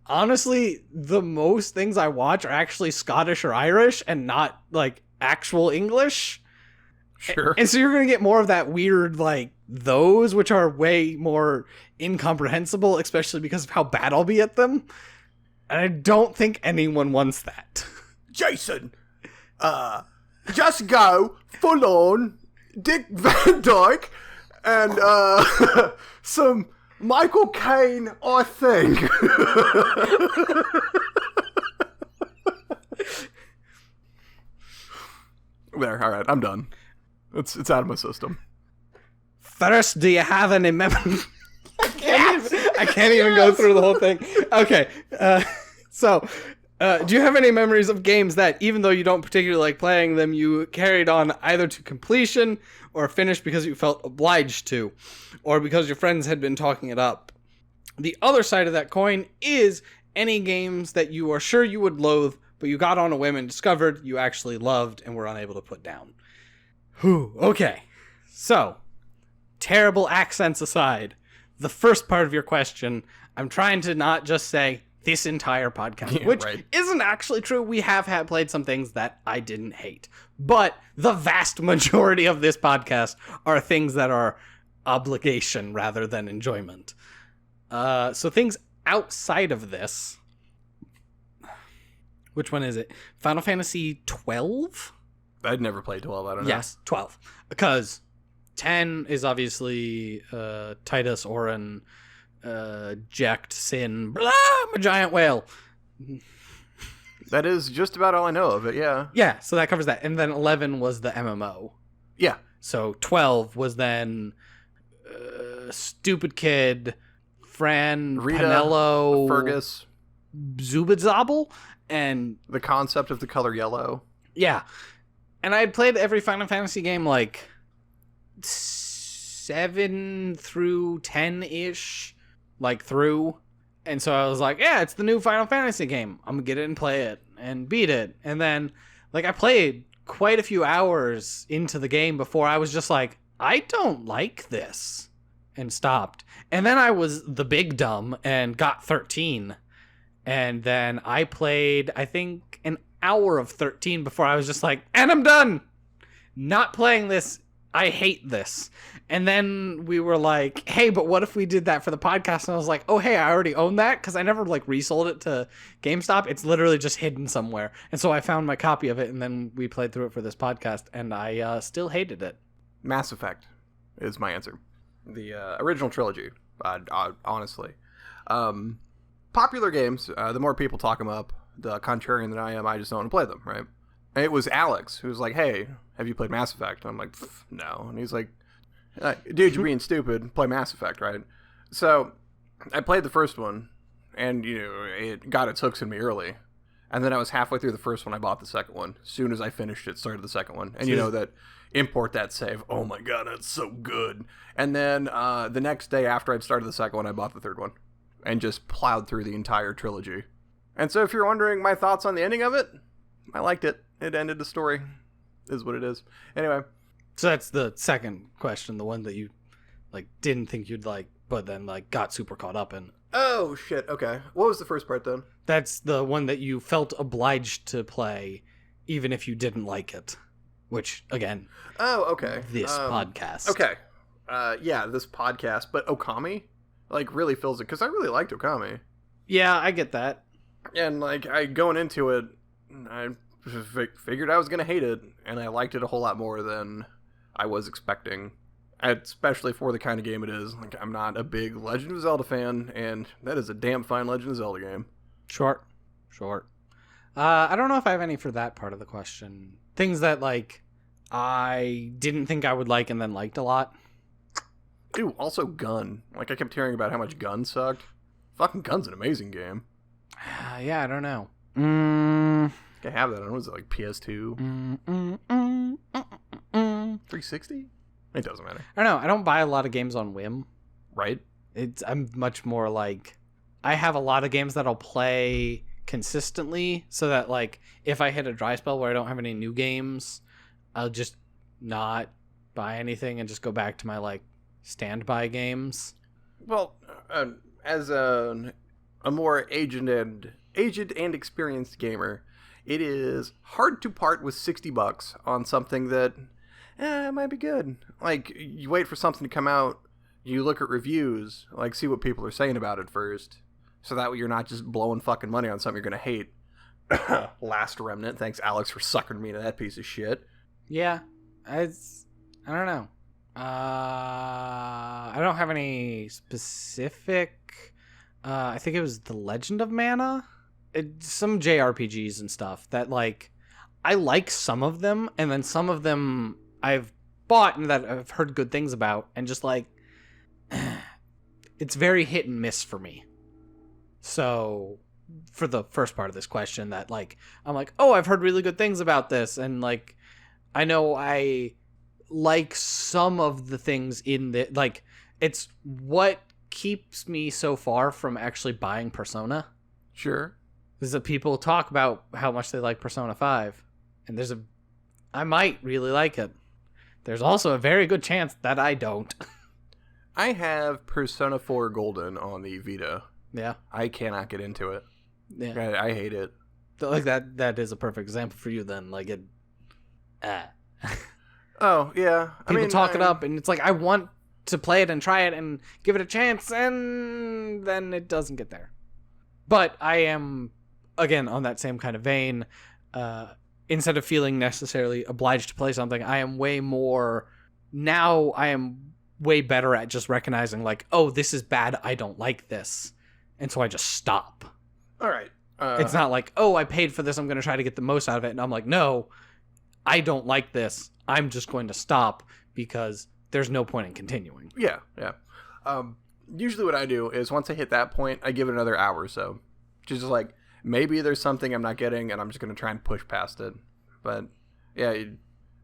Speaker 2: honestly, the most things I watch are actually Scottish or Irish and not like actual English.
Speaker 1: Sure.
Speaker 2: And so you're going to get more of that weird, like, those, which are way more incomprehensible, especially because of how bad I'll be at them. And I don't think anyone wants that.
Speaker 1: Jason, just go full on Dick Van Dyke and some Michael Caine, I think. There, all right, I'm done. It's out of my system.
Speaker 2: First, do you have any memories? I can't even go through the whole thing. Okay, so do you have any memories of games that, even though you don't particularly like playing them, you carried on either to completion or finished because you felt obliged to, or because your friends had been talking it up? The other side of that coin is any games that you are sure you would loathe, but you got on a whim and discovered you actually loved and were unable to put down. Whew, okay. So, terrible accents aside, the first part of your question, I'm trying to not just say this entire podcast, which isn't actually true. We have played some things that I didn't hate, but the vast majority of this podcast are things that are obligation rather than enjoyment. So things outside of this, which one is it? Final Fantasy 12?
Speaker 1: I'd never played 12, I don't know.
Speaker 2: Yes, 12. Because 10 is obviously Titus, Orin, Jekt, Sin, blah, I'm a giant whale.
Speaker 1: That is just about all I know of it, yeah.
Speaker 2: Yeah, so that covers that. And then 11 was the MMO.
Speaker 1: Yeah.
Speaker 2: So 12 was then Stupid Kid, Fran,
Speaker 1: Rita,
Speaker 2: Penello,
Speaker 1: Fergus,
Speaker 2: Zubadzobble, and
Speaker 1: the concept of the color yellow.
Speaker 2: Yeah. And I had played every Final Fantasy game like 7 through 10-ish, like through. And so I was like, yeah, it's the new Final Fantasy game. I'm going to get it and play it and beat it. And then like I played quite a few hours into the game before I was just like, I don't like this, and stopped. And then I was the big dumb and got 13. And then I played, I think, an hour of 13 before I was just like, and I'm done. Not playing this. I hate this. And then we were like, hey, but what if we did that for the podcast? And I was like, oh, hey, I already own that because I never like resold it to GameStop. It's literally just hidden somewhere. And so I found my copy of it, and then we played through it for this podcast, and I still hated it.
Speaker 1: Mass Effect is my answer. The original trilogy, honestly. Popular games, the more people talk them up, the contrarian that I am, I just don't want to play them, right? And it was Alex who was like, hey, have you played Mass Effect? I'm like, no. And he's like, dude, you're being stupid. Play Mass Effect, right? So I played the first one, and, you know, it got its hooks in me early. And then I was halfway through the first one, I bought the second one. As soon as I finished it, started the second one. And you know that import that save. Oh my god, that's so good. And then the next day after I'd started the second one, I bought the third one. And just plowed through the entire trilogy. And so if you're wondering my thoughts on the ending of it, I liked it. It ended the story. Is what it is. Anyway.
Speaker 2: So that's the second question, the one that you like didn't think you'd like, but then like got super caught up in.
Speaker 1: Oh shit, okay. What was the first part then?
Speaker 2: That's the one that you felt obliged to play even if you didn't like it. Which, again,
Speaker 1: okay.
Speaker 2: This podcast.
Speaker 1: Okay. Yeah, this podcast, but Okami like really fills it, because I really liked Okami.
Speaker 2: Yeah, I get that.
Speaker 1: And like going into it, I figured I was gonna hate it, and I liked it a whole lot more than I was expecting, especially for the kind of game it is. Like, I'm not a big Legend of Zelda fan, and that is a damn fine Legend of Zelda game.
Speaker 2: Short. I don't know if I have any for that part of the question. Things that like I didn't think I would like and then liked a lot.
Speaker 1: Ooh, also Gun. Like, I kept hearing about how much Gun sucked. Fucking Gun's an amazing game.
Speaker 2: Yeah, I don't know.
Speaker 1: I have that on, was it like PS2? 360? It doesn't matter.
Speaker 2: I don't know. I don't buy a lot of games on whim.
Speaker 1: Right?
Speaker 2: I'm much more like, I have a lot of games that I'll play consistently, so that like if I hit a dry spell where I don't have any new games, I'll just not buy anything and just go back to my like standby games.
Speaker 1: Well, as a more aged and experienced gamer, it is hard to part with $60 on something that might be good. Like, you wait for something to come out, you look at reviews, like, see what people are saying about it first, so that way you're not just blowing fucking money on something you're gonna hate. Last Remnant, thanks Alex for sucking me into that piece of shit.
Speaker 2: Yeah, I don't know. I don't have any specific. I think it was The Legend of Mana. Some JRPGs and stuff that like I like some of them, and then some of them I've bought and that I've heard good things about, and just like it's very hit and miss for me. So for the first part of this question, that like I'm like, oh, I've heard really good things about this, and like I know I like some of the things in the like it's what keeps me so far from actually buying Persona.
Speaker 1: Sure.
Speaker 2: Is that people talk about how much they like Persona 5, and I might really like it. There's also a very good chance that I don't.
Speaker 1: I have Persona 4 Golden on the Vita.
Speaker 2: Yeah.
Speaker 1: I cannot get into it.
Speaker 2: Yeah.
Speaker 1: I hate it.
Speaker 2: Like that is a perfect example for you then. Like it.
Speaker 1: Oh, yeah.
Speaker 2: People talk it up, and it's like, I want to play it and try it and give it a chance, and then it doesn't get there. But I am, again, on that same kind of vein, instead of feeling necessarily obliged to play something, I am way better at just recognizing, like, oh, this is bad, I don't like this. And so I just stop.
Speaker 1: All right.
Speaker 2: It's not like, oh, I paid for this, I'm going to try to get the most out of it. And I'm like, no, I don't like this. I'm just going to stop because there's no point in continuing.
Speaker 1: Yeah. Usually what I do is once I hit that point, I give it another hour or so. Just like, maybe there's something I'm not getting, and I'm just going to try and push past it. But, yeah,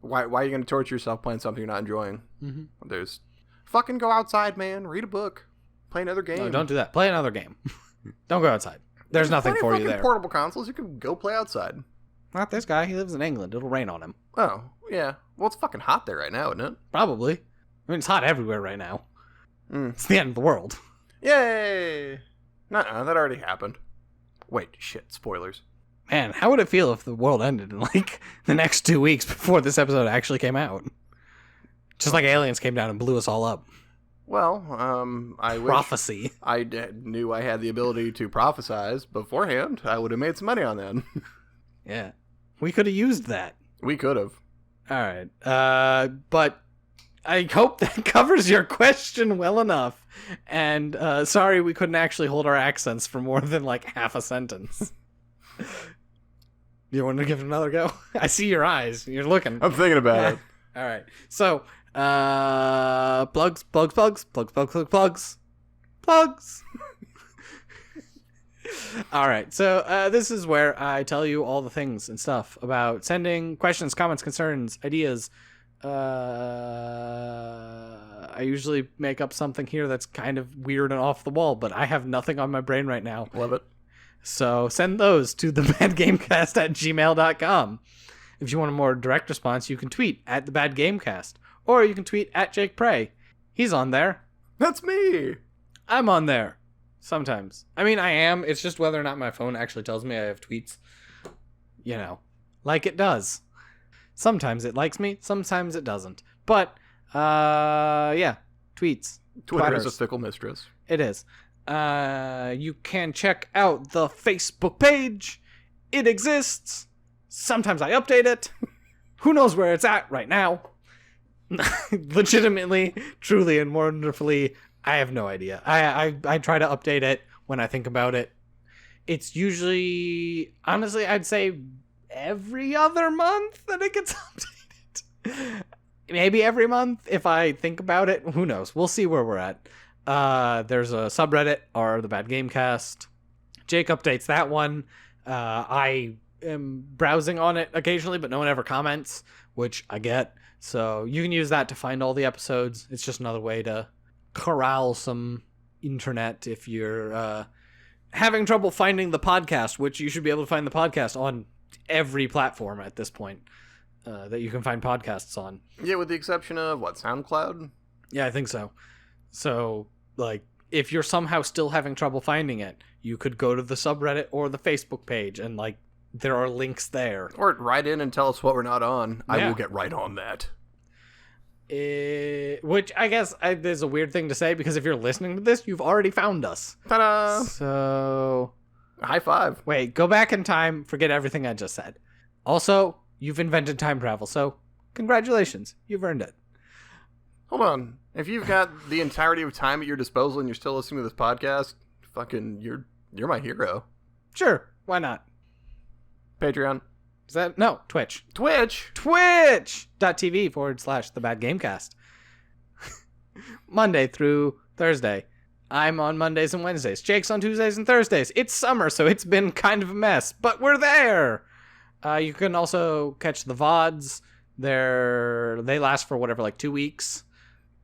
Speaker 1: why are you going to torture yourself playing something you're not enjoying?
Speaker 2: Mm-hmm.
Speaker 1: There's... Fucking go outside, man. Read a book. Play another game.
Speaker 2: No, don't do that. Play another game. Don't go outside. There's nothing for you there.
Speaker 1: Portable consoles, you can go play outside.
Speaker 2: Not this guy. He lives in England. It'll rain on him.
Speaker 1: Oh, yeah. Well, it's fucking hot there right now, isn't it?
Speaker 2: Probably. I mean, it's hot everywhere right now. It's the end of the world.
Speaker 1: Yay! Nuh-uh, that already happened. Wait, shit, spoilers.
Speaker 2: Man, how would it feel if the world ended in, like, the next 2 weeks before this episode actually came out? Just like aliens came down and blew us all up.
Speaker 1: Well, I
Speaker 2: Prophecy.
Speaker 1: wish I knew I had the ability to prophesize beforehand. I would have made some money on that.
Speaker 2: Yeah. We could have used that.
Speaker 1: We could have.
Speaker 2: All right. But I hope that covers your question well enough. And sorry we couldn't actually hold our accents for more than like half a sentence. You want to give it another go? I see your eyes. You're looking.
Speaker 1: I'm thinking about it.
Speaker 2: All right. So, plugs. All right. So, this is where I tell you all the things and stuff about sending questions, comments, concerns, ideas. I usually make up something here that's kind of weird and off the wall, but I have nothing on my brain right now.
Speaker 1: Love it.
Speaker 2: So send those to thebadgamecast@gmail.com. If you want a more direct response, you can tweet at thebadgamecast, or you can tweet at Jake Prey. He's on there.
Speaker 1: That's me.
Speaker 2: I'm on there. Sometimes. I mean, I am. It's just whether or not my phone actually tells me I have tweets. You know, like it does. Sometimes it likes me, sometimes it doesn't. But, yeah, tweets.
Speaker 1: Twitter is a fickle mistress.
Speaker 2: It is. You can check out the Facebook page. It exists. Sometimes I update it. Who knows where it's at right now? Legitimately, truly, and wonderfully, I have no idea. I try to update it when I think about it. It's usually, honestly, I'd say every other month that it gets updated. Maybe every month if I think about it. Who knows? We'll see where we're at. There's a subreddit, or the Bad Gamecast. Jake updates that one. I am browsing on it occasionally, but no one ever comments, which I get. So you can use that to find all the episodes. It's just another way to corral some internet if you're having trouble finding the podcast, which you should be able to find the podcast on every platform at this point that you can find podcasts on.
Speaker 1: Yeah, with the exception of, SoundCloud?
Speaker 2: Yeah, I think so. So, like, if you're somehow still having trouble finding it, you could go to the subreddit or the Facebook page, and, like, there are links there.
Speaker 1: Or write in and tell us what we're not on.
Speaker 2: Yeah.
Speaker 1: I will get right on that.
Speaker 2: Which I guess is a weird thing to say, because if you're listening to this, you've already found us.
Speaker 1: Ta-da!
Speaker 2: So...
Speaker 1: High five.
Speaker 2: Wait, go back in time, forget everything I just said. Also, you've invented time travel, so congratulations. You've earned it.
Speaker 1: Hold on. If you've got the entirety of time at your disposal and you're still listening to this podcast, fucking, you're my hero.
Speaker 2: Sure, why not?
Speaker 1: Patreon.
Speaker 2: Is that... No, Twitch. Twitch.tv/TheBadGamecast. Monday through Thursday. I'm on Mondays and Wednesdays. Jake's on Tuesdays and Thursdays. It's summer, so it's been kind of a mess, but we're there. You can also catch the VODs. They last for whatever, like 2 weeks.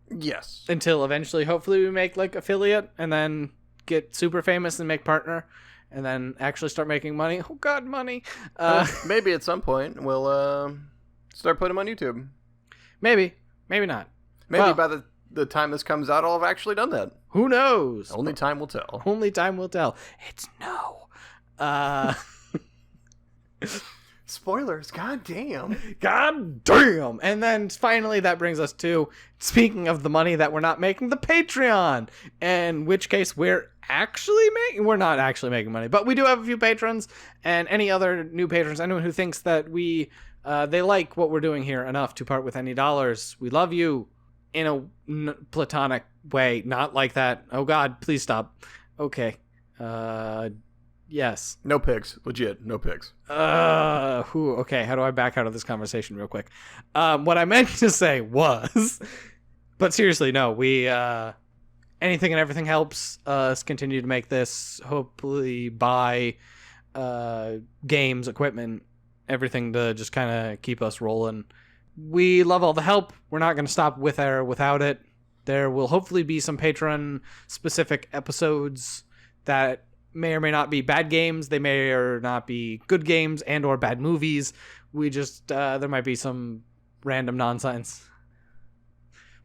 Speaker 1: Yes.
Speaker 2: Until eventually, hopefully, we make like affiliate and then get super famous and make partner and then actually start making money. Oh God, money.
Speaker 1: Maybe at some point we'll start putting them on YouTube.
Speaker 2: Maybe not.
Speaker 1: Maybe by the time this comes out, I'll have actually done that.
Speaker 2: Who knows?
Speaker 1: Only time will tell.
Speaker 2: Only time will tell. It's no.
Speaker 1: Spoilers, goddamn.
Speaker 2: Goddamn. And then finally that brings us to, speaking of the money that we're not making, the Patreon. In which case we're not actually making money, but we do have a few patrons, and any other new patrons, anyone who thinks that they like what we're doing here enough to part with any dollars, we love you in a platonic way. Not like that. Oh God, please stop. Okay. Yes.
Speaker 1: No pigs. Legit. No pigs.
Speaker 2: Okay, how do I back out of this conversation real quick? What I meant to say was, but seriously, no, we, anything and everything helps us continue to make this, hopefully buy, games, equipment, everything to just kind of keep us rolling. We love all the help. We're not going to stop with or without it. There will hopefully be some Patreon-specific episodes that may or may not be bad games. They may or not be good games and or bad movies. We just, there might be some random nonsense.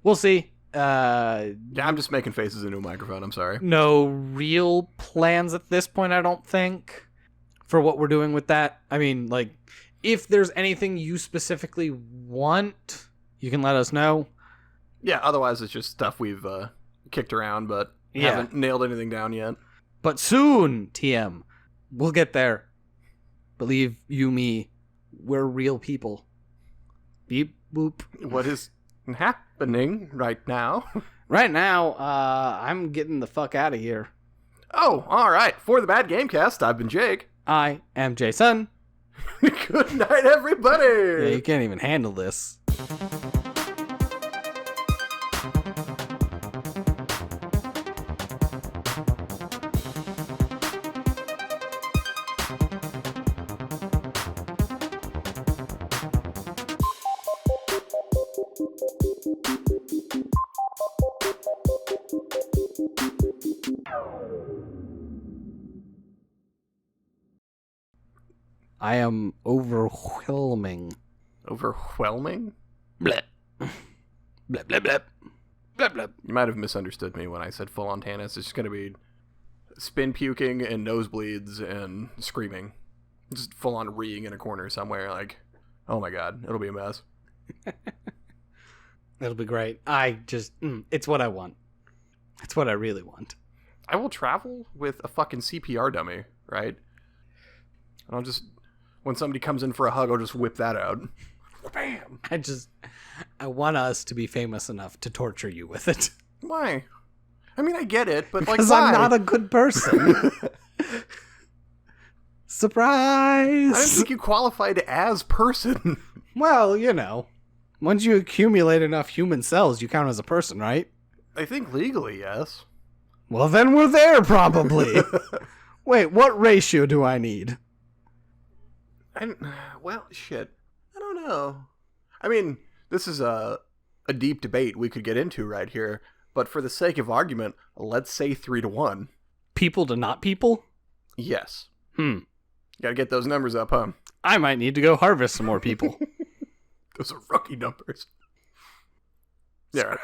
Speaker 2: We'll see.
Speaker 1: Yeah, I'm just making faces into a microphone. I'm sorry.
Speaker 2: No real plans at this point, I don't think, for what we're doing with that. I mean, like, if there's anything you specifically want, you can let us know.
Speaker 1: Yeah, otherwise it's just stuff we've kicked around, but haven't nailed anything down yet.
Speaker 2: But soon, TM, we'll get there. Believe you me, we're real people. Beep, boop.
Speaker 1: What is happening right now?
Speaker 2: Right now, I'm getting the fuck out of here.
Speaker 1: Oh, all right. For the Bad Gamecast, I've been Jake.
Speaker 2: I am Jason.
Speaker 1: Good night, everybody.
Speaker 2: Yeah, you can't even handle this. I am overwhelming.
Speaker 1: Overwhelming?
Speaker 2: Bleh. Bleh, bleh, bleh. Bleh, bleh.
Speaker 1: You might have misunderstood me when I said full-on Tannis. It's just going to be spin puking and nosebleeds and screaming. Just full-on reeing in a corner somewhere. Like, oh my God, it'll be a mess.
Speaker 2: It'll be great. It's what I want. It's what I really want.
Speaker 1: I will travel with a fucking CPR dummy, right? And I'll just, when somebody comes in for a hug, I'll just whip that out. Bam!
Speaker 2: I want us to be famous enough to torture you with it.
Speaker 1: Why? I mean, I get it, but
Speaker 2: because
Speaker 1: why?
Speaker 2: I'm not a good person. Surprise!
Speaker 1: I don't think you qualified as person.
Speaker 2: Well, you know, once you accumulate enough human cells, you count as a person, right?
Speaker 1: I think legally, yes.
Speaker 2: Well, then we're there, probably. Wait, what ratio do I need?
Speaker 1: Well, shit. I don't know. I mean, this is a deep debate we could get into right here, but for the sake of argument, let's say 3-1.
Speaker 2: people to not people?
Speaker 1: Yes.
Speaker 2: Hmm.
Speaker 1: Gotta get those numbers up, huh?
Speaker 2: I might need to go harvest some more people.
Speaker 1: Those are rookie numbers. Yeah.